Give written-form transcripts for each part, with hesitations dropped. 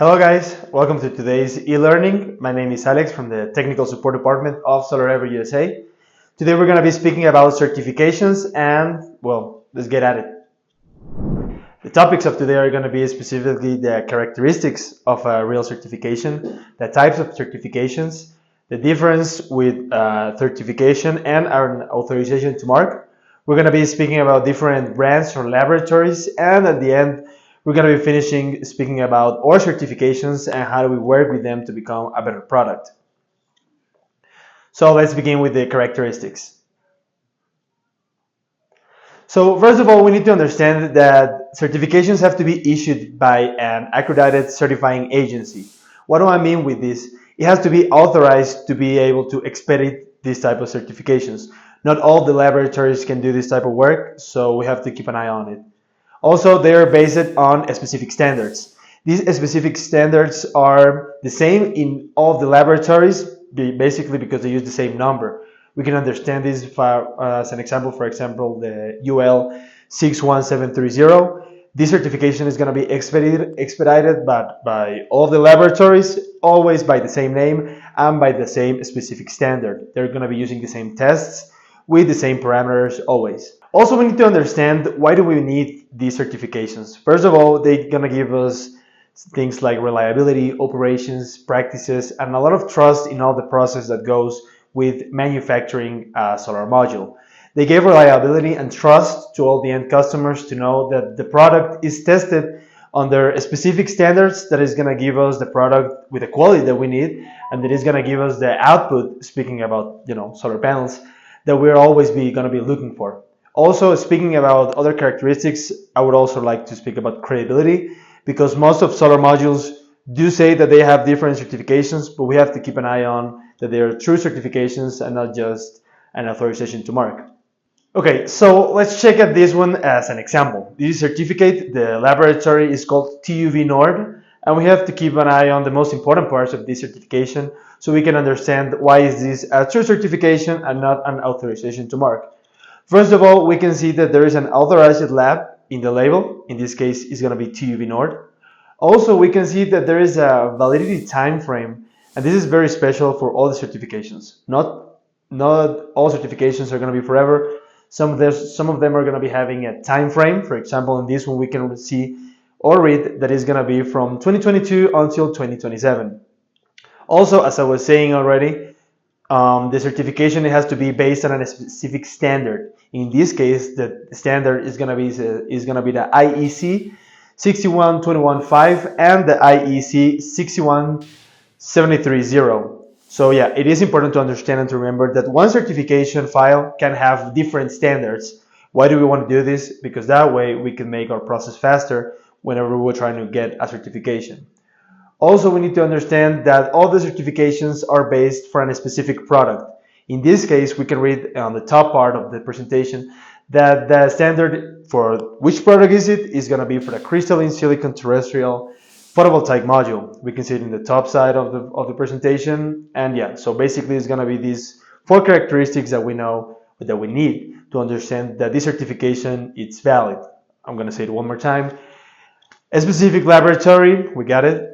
Hello guys, welcome to today's e-learning. My name is Alex from the Technical Support Department of SolarEver USA. Today we're going to be speaking about certifications and, well, let's get at it. The topics of today are going to be specifically the characteristics of a real certification, the types of certifications, the difference with certification and our authorization to mark. We're going to be speaking about different brands or laboratories, and at the end, we're going to be finishing speaking about our certifications and how do we work with them to become a better product. So let's begin with the characteristics. So first of all, we need to understand that certifications have to be issued by an accredited certifying agency. What do I mean with this? It has to be authorized to be able to expedite this type of certifications. Not all the laboratories can do this type of work, so we have to keep an eye on it. Also, they are based on specific standards. These specific standards are the same in all of the laboratories, basically because they use the same number. We can understand this as an example, for example, the UL 61730. This certification is going to be expedited by all of the laboratories, always by the same name and by the same specific standard. They're going to be using the same tests with the same parameters always. Also, we need to understand why do we need these certifications. First of all, they're going to give us things like reliability, operations, practices, and a lot of trust in all the process that goes with manufacturing a solar module. They give reliability and trust to all the end customers to know that the product is tested under specific standards that is going to give us the product with the quality that we need, and that is going to give us the output, speaking about solar panels, that we're always going to be looking for. Also, speaking about other characteristics, I would also like to speak about credibility, because most of solar modules do say that they have different certifications, but we have to keep an eye on that they are true certifications and not just an authorization to mark. Okay, so let's check out this one as an example. This certificate, the laboratory is called TUV Nord, and we have to keep an eye on the most important parts of this certification so we can understand why is this a true certification and not an authorization to mark. First of all, we can see that there is an authorized lab in the label. In this case, it's going to be TUV Nord. Also, we can see that there is a validity time frame, and this is very special for all the certifications. Not all certifications are going to be forever. Some of them are going to be having a time frame. For example, in this one, we can see or read that is going to be from 2022 until 2027. Also, as I was saying already, the certification has to be based on a specific standard. In this case, the standard is going to be the IEC 61215 and the IEC 61730. So yeah, it is important to understand and to remember that one certification file can have different standards. Why do we want to do this? Because that way we can make our process faster whenever we're trying to get a certification. Also, we need to understand that all the certifications are based for a specific product. In this case, we can read on the top part of the presentation that the standard for which product is going to be for the crystalline silicon terrestrial photovoltaic module. We can see it in the top side of the presentation, and yeah, so basically it's going to be these 4 characteristics that we know that we need to understand that this certification is valid. I'm going to say it one more time. A specific laboratory, we got it.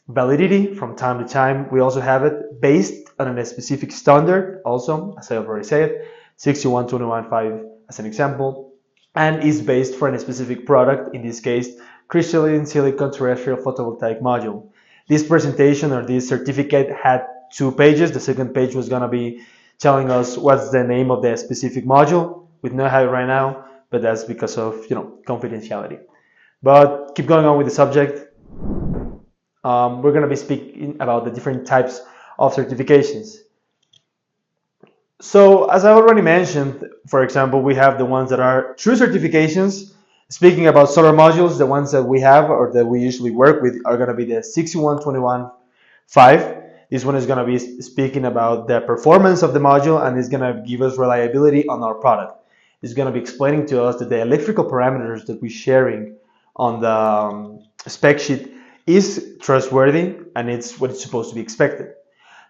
Validity from time to time, we also have it based on a specific standard, also, as I already said, 61215 as an example, and is based for a specific product, in this case, crystalline silicon terrestrial photovoltaic module. This presentation or this certificate had 2 pages. The second page was going to be telling us what's the name of the specific module. We don't have it right now, but that's because of confidentiality. But keep going on with the subject. We're going to be speaking about the different types of certifications. So, as I already mentioned, for example, we have the ones that are true certifications. Speaking about solar modules, the ones that we have or that we usually work with are going to be the 61215. This one is going to be speaking about the performance of the module, and it's going to give us reliability on our product. It's going to be explaining to us that the electrical parameters that we're sharing on the spec sheet is trustworthy, and it's what it's supposed to be expected.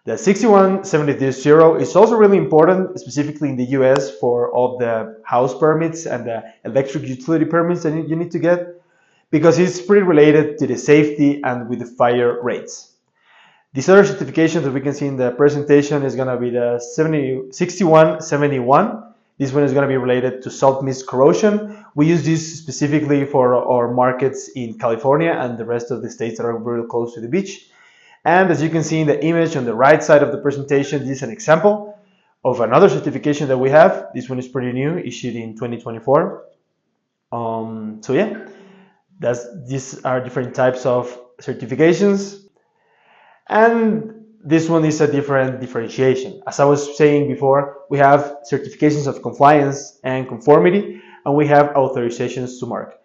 The 61730 is also really important, specifically in the US, for all the house permits and the electric utility permits that you need to get, because it's pretty related to the safety and with the fire rates. This other certification that we can see in the presentation is going to be the 6171. This one is going to be related to salt mist corrosion. We use this specifically for our markets in California and the rest of the states that are very close to the beach. And as you can see in the image on the right side of the presentation, this is an example of another certification that we have. This one is pretty new, issued in 2024. So yeah, these are different types of certifications. And this one is a different differentiation. As I was saying before, we have certifications of compliance and conformity, and we have authorizations to mark.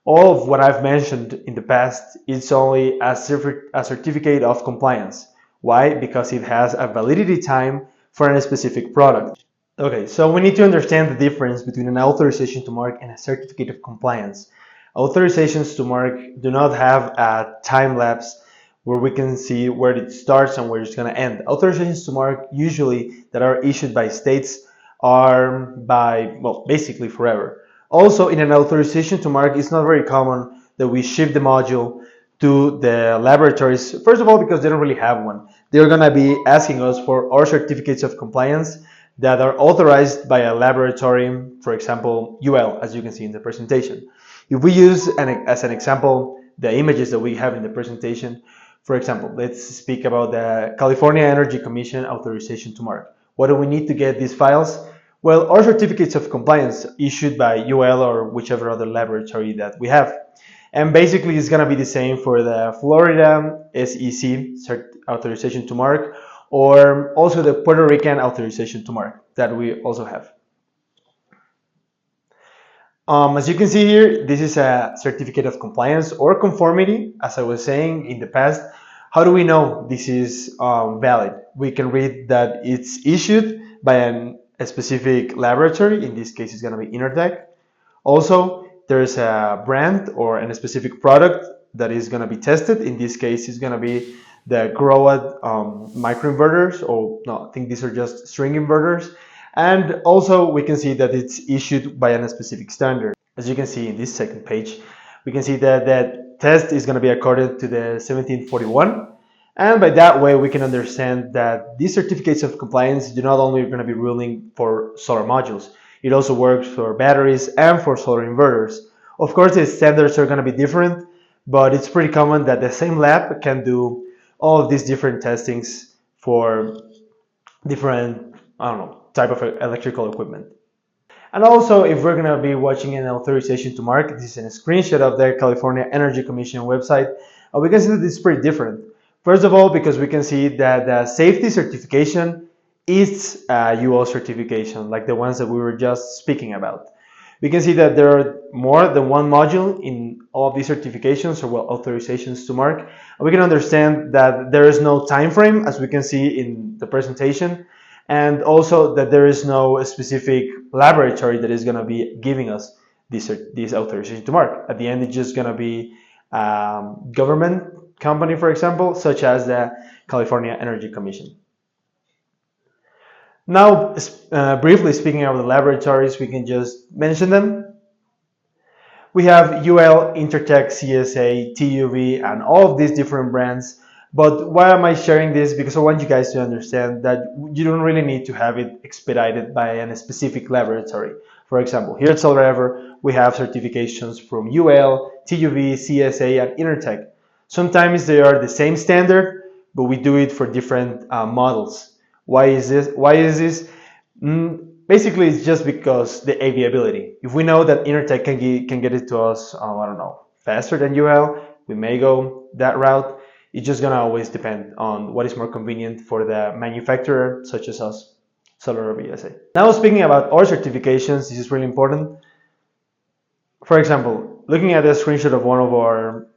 All of what I've mentioned in the past is only a certificate of compliance. Why? Because it has a validity time for a specific product. Okay, so we need to understand the difference between an authorization to mark and a certificate of compliance. Authorizations to mark do not have a time lapse where we can see where it starts and where it's going to end. Authorizations to mark usually that are issued by states are by, well, basically forever. Also, in an authorization to mark, it's not very common that we ship the module to the laboratories. First of all, because they don't really have one. They're going to be asking us for our certificates of compliance that are authorized by a laboratory, for example, UL, as you can see in the presentation. If we use, as an example, the images that we have in the presentation, for example, let's speak about the California Energy Commission authorization to mark. What do we need to get these files? Well, our certificates of compliance issued by UL or whichever other laboratory that we have. And basically, it's going to be the same for the Florida SEC authorization to mark, or also the Puerto Rican authorization to mark that we also have. As you can see here, this is a certificate of compliance or conformity. As I was saying in the past, how do we know this is valid? We can read that it's issued by a specific laboratory. In this case, it's going to be Intertek. Also, there's a brand or a specific product that is going to be tested. In this case, it's going to be the Growatt microinverters, or no, I think these are just string inverters. And also we can see that it's issued by a specific standard. As you can see in this second page, we can see that that test is going to be according to the 1741. And by that way, we can understand that these certificates of compliance do not only going to be ruling for solar modules, it also works for batteries and for solar inverters. Of course, the standards are going to be different, but it's pretty common that the same lab can do all of these different testings for different, type of electrical equipment. And also, if we're going to be watching an authorization to mark, this is a screenshot of the California Energy Commission website, we can see that it's pretty different. First of all, because we can see that the safety certification is a UL certification, like the ones that we were just speaking about. We can see that there are more than one module in all of these certifications, or well, authorizations to mark. And we can understand that there is no time frame, as we can see in the presentation, and also that there is no specific laboratory that is going to be giving us this authorization to mark. At the end, it's just going to be government company, for example, such as the California Energy Commission. Now, briefly speaking of the laboratories, we can just mention them. We have UL, Intertek, CSA, TUV, and all of these different brands. But why am I sharing this? Because I want you guys to understand that you don't really need to have it expedited by a specific laboratory. For example, here at SolarEver, we have certifications from UL, TUV, CSA, and Intertek. Sometimes they are the same standard, but we do it for different models. Why is this? Basically, it's just because the availability. If we know that Intertek can get it to us, faster than UL, we may go that route. It's just gonna always depend on what is more convenient for the manufacturer, such as us, SolarEver USA. Now, speaking about our certifications, this is really important. For example, looking at a screenshot of one of our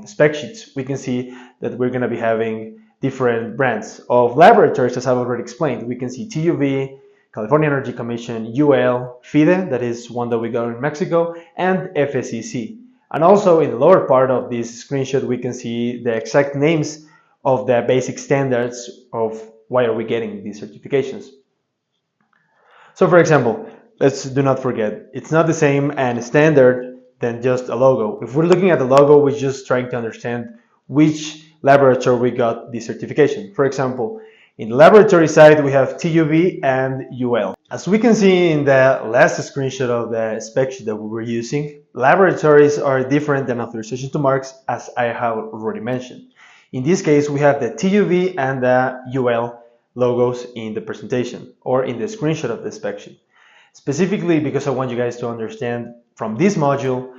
spec sheets, we can see that we're gonna be having different brands of laboratories, as I've already explained. We can see TUV, California Energy Commission, UL, FIDE, that is one that we got in Mexico, and FSEC. And also in the lower part of this screenshot, we can see the exact names of the basic standards of why are we getting these certifications. So for example, let's do not forget, it's not the same and standard than just a logo. If we're looking at the logo, we're just trying to understand which laboratory we got the certification. For example, in the laboratory side, we have TUV and UL. As we can see in the last screenshot of the spec sheet that we were using, laboratories are different than authorization to marks, as I have already mentioned. In this case, we have the TUV and the UL logos in the presentation or in the screenshot of the spec sheet. Specifically because I want you guys to understand from this module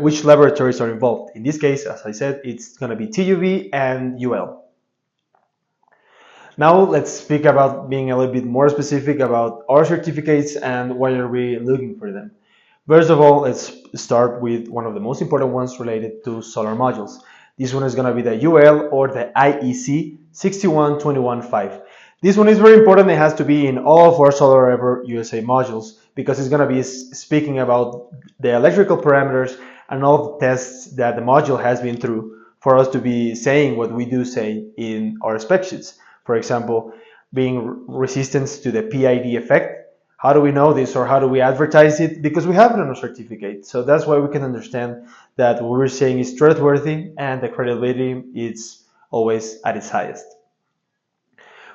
which laboratories are involved. In this case, as I said, it's going to be TUV and UL. Now let's speak about being a little bit more specific about our certificates and why are we looking for them. First of all, let's start with one of the most important ones related to solar modules. This one is going to be the UL or the IEC 61215. This one is very important. It has to be in all of our SolarEver USA modules because it's going to be speaking about the electrical parameters and all the tests that the module has been through for us to be saying what we do say in our spec sheets. For example, being resistance to the PID effect. How do we know this or how do we advertise it? Because we have it on our certificate. So that's why we can understand that what we're saying is trustworthy and the credibility is always at its highest.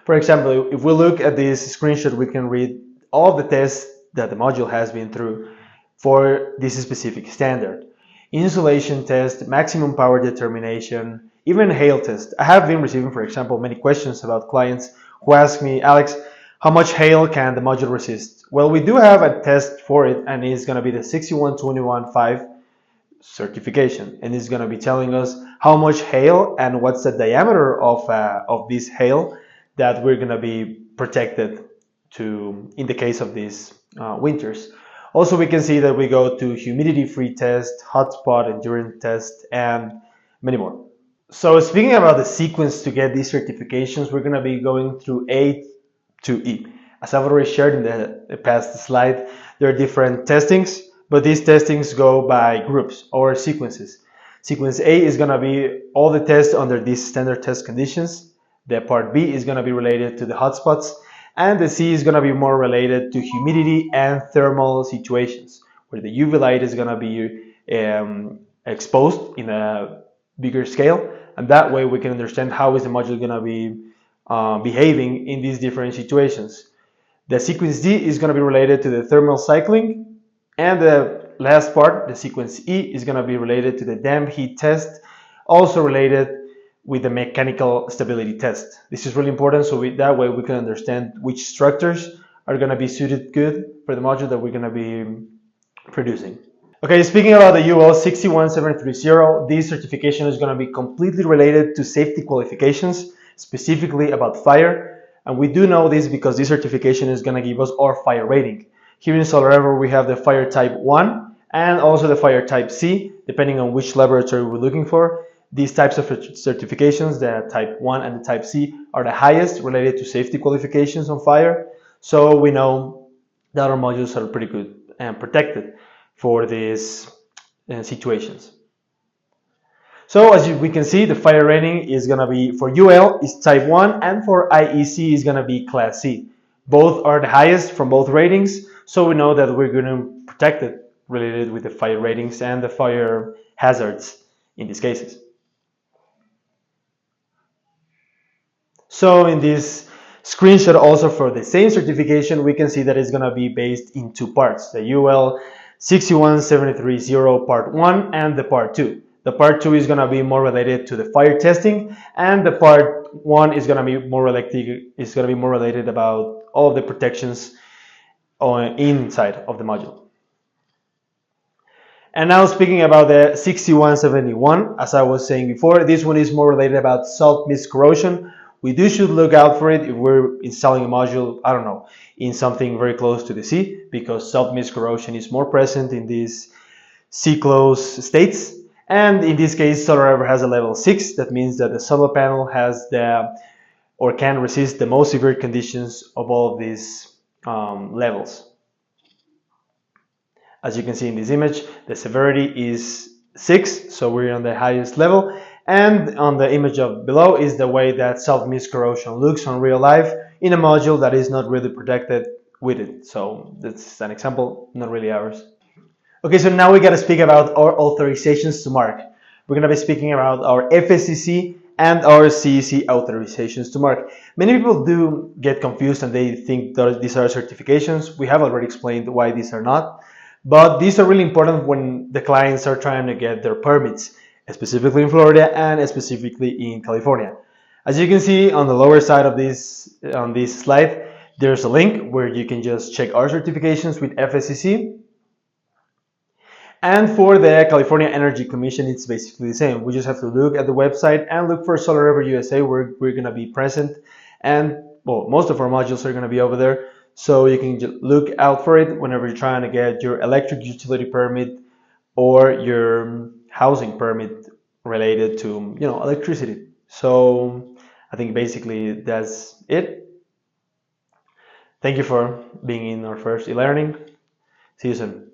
For example, if we look at this screenshot, we can read all the tests that the module has been through for this specific standard. Insulation test, maximum power determination, even hail test. I have been receiving, for example, many questions about clients who ask me, Alex, how much hail can the module resist? Well, we do have a test for it, and it's going to be the 61215 certification, and it's going to be telling us how much hail and what's the diameter of this hail that we're going to be protected to in the case of these winters. Also, we can see that we go to humidity-free test, hotspot endurance test, and many more. So speaking about the sequence to get these certifications, we're going to be going through A to E. As I've already shared in the past slide, there are different testings, but these testings go by groups or sequences. Sequence A is going to be all the tests under these standard test conditions. The part B is going to be related to the hotspots, and the C is going to be more related to humidity and thermal situations, where the UV light is going to be exposed in a bigger scale, and that way we can understand how is the module going to be behaving in these different situations. The sequence D is going to be related to the thermal cycling, and the last part, the sequence E, is going to be related to the damp heat test, also related with the mechanical stability test. This is really important, so that way we can understand which structures are going to be suited good for the module that we're going to be producing. Okay, speaking about the UL 61730, this certification is going to be completely related to safety qualifications, specifically about fire. And we do know this because this certification is going to give us our fire rating. Here in SolarEver, we have the fire type 1 and also the fire type C, depending on which laboratory we're looking for. These types of certifications, the type 1 and the type C, are the highest related to safety qualifications on fire. So we know that our modules are pretty good and protected for these situations. So as we can see, the fire rating is going to be, for UL is type 1 and for IEC is going to be class C. Both are the highest from both ratings, so we know that we're going to protect it related with the fire ratings and the fire hazards in these cases. So in this screenshot also for the same certification, we can see that it's going to be based in two parts, the UL 61730 part 1 and the part 2. The part 2 is going to be more related to the fire testing, and the part 1 is going to be more related about all of the protections inside of the module. And now speaking about the 6171, as I was saying before, this one is more related about salt mist corrosion. We should look out for it if we're installing a module, I don't know, in something very close to the sea, because salt mist corrosion is more present in these sea-close states. And in this case, SolarEver has a level 6. That means that the solar panel has can resist the most severe conditions of all of these levels. As you can see in this image, the severity is 6, so we're on the highest level. And on the image of below is the way that salt mist corrosion looks on real life in a module that is not really protected with it. So that's an example, not really ours. Okay, so now we got to speak about our authorizations to mark. We're going to be speaking about our FSCC and our CEC authorizations to mark. Many people do get confused and they think that these are certifications. We have already explained why these are not, but these are really important when the clients are trying to get their permits, specifically in Florida and specifically in California. As you can see on the lower side of this slide, there's a link where you can just check our certifications with FSCC. And for the California Energy Commission, it's basically the same. We just have to look at the website and look for Solar Ever USA, where we're going to be present. And well, most of our modules are going to be over there. So you can just look out for it whenever you're trying to get your electric utility permit or your housing permit related to, electricity. So I think basically that's it. Thank you for being in our first e-learning. See you soon.